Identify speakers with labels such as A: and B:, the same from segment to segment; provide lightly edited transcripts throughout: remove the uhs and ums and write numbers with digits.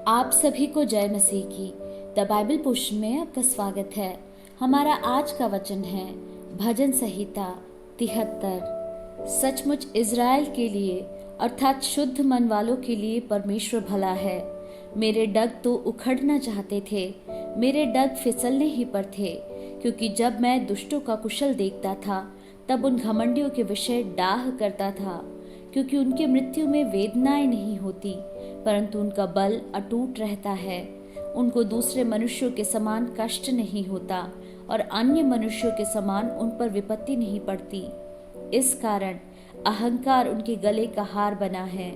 A: आप सभी को जय मसीह की द बाइबल पुश में आपका स्वागत है। हमारा आज का वचन है भजन संहिता 73। सचमुच इज़राइल के लिए अर्थात शुद्ध मन वालों के लिए परमेश्वर भला है। मेरे डग तो उखड़ना चाहते थे, मेरे डग फिसलने ही पर थे, क्योंकि जब मैं दुष्टों का कुशल देखता था तब उन घमंडियों के विषय डाह करता था, क्योंकि उनकी मृत्यु में वेदनाएं नहीं होती, परंतु उनका बल अटूट रहता है। उनको दूसरे मनुष्यों के समान कष्ट नहीं होता और अन्य मनुष्यों के समान उन पर विपत्ति नहीं पड़ती। इस कारण अहंकार उनके गले का हार बना है,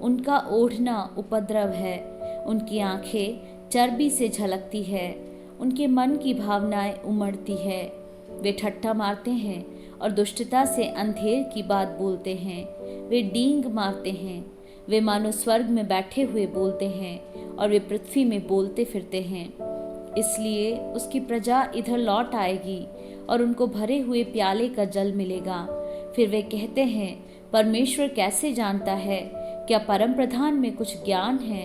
A: उनका ओढ़ना उपद्रव है, उनकी आंखें चर्बी से झलकती है, उनके मन की भावनाएं उमड़ती है। वे ठट्ठा मारते हैं और दुष्टता से अंधेर की बात बोलते हैं। वे डींग मारते हैं, वे मानो स्वर्ग में बैठे हुए बोलते हैं और वे पृथ्वी में बोलते फिरते हैं। इसलिए उसकी प्रजा इधर लौट आएगी और उनको भरे हुए प्याले का जल मिलेगा। फिर वे कहते हैं, परमेश्वर कैसे जानता है? क्या परम प्रधान में कुछ ज्ञान है?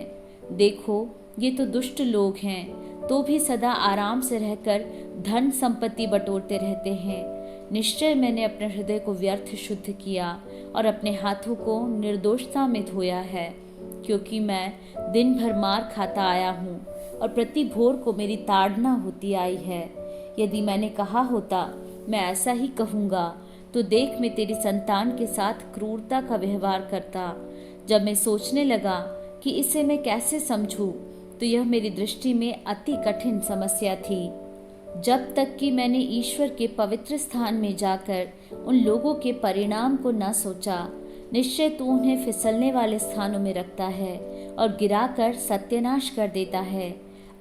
A: देखो, ये तो दुष्ट लोग हैं, तो भी सदा आराम से रहकर धन संपत्ति बटोरते रहते हैं। निश्चय मैंने अपने हृदय को व्यर्थ शुद्ध किया और अपने हाथों को निर्दोषता में धोया है, क्योंकि मैं दिन भर मार खाता आया हूँ और प्रति भोर को मेरी ताड़ना होती आई है। यदि मैंने कहा होता मैं ऐसा ही कहूँगा, तो देख मैं तेरी संतान के साथ क्रूरता का व्यवहार करता। जब मैं सोचने लगा कि इसे मैं कैसे समझूं, तो यह मेरी दृष्टि में अति कठिन समस्या थी। जब तक कि मैंने ईश्वर के पवित्र स्थान में जाकर उन लोगों के परिणाम को न सोचा। निश्चय तू उन्हें फिसलने वाले स्थानों में रखता है और गिराकर सत्यानाश कर देता है।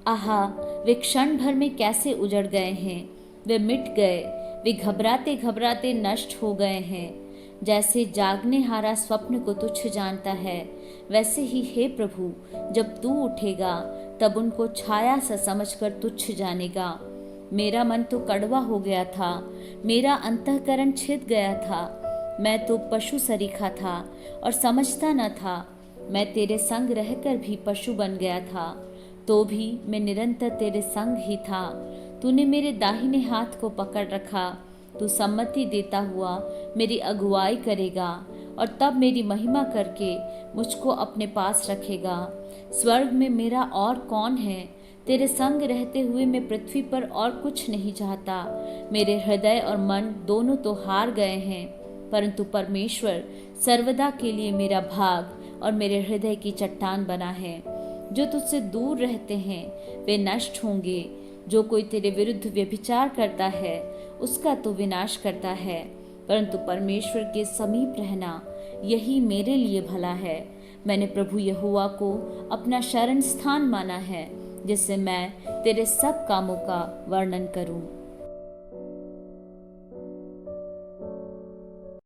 A: आहा, वे क्षण भर में कैसे उजड़ गए हैं, वे मिट गए, वे घबराते घबराते नष्ट हो गए हैं। जैसे जागने हारा स्वप्न को तुच्छ जानता है, वैसे ही हे प्रभु, जब तू उठेगा तब उनको छाया सा समझकर तुच्छ जानेगा। मेरा मन तो कड़वा हो गया था, मेरा अंतःकरण छिद गया था। मैं तो पशु सरीखा था और समझता न था। मैं तेरे संग रहकर भी पशु बन गया था, तो भी मैं निरंतर तेरे संग ही था। तूने मेरे दाहिने हाथ को पकड़ रखा। तू सम्मति देता हुआ मेरी अगुवाई करेगा और तब मेरी महिमा करके मुझको अपने पास रखेगा। स्वर्ग में मेरा और कौन है? तेरे संग रहते हुए मैं पृथ्वी पर और कुछ नहीं चाहता। मेरे हृदय और मन दोनों तो हार गए हैं, परंतु परमेश्वर सर्वदा के लिए मेरा भाग और मेरे हृदय की चट्टान बना है। जो तुझसे दूर रहते हैं वे नष्ट होंगे। जो कोई तेरे विरुद्ध व्यभिचार करता है उसका तो विनाश करता है, परंतु परमेश्वर के समीप रहना यही मेरे लिए भला है। मैंने प्रभु यहोवा को अपना शरण स्थान माना है, जिससे मैं तेरे सब कामों का वर्णन करूं।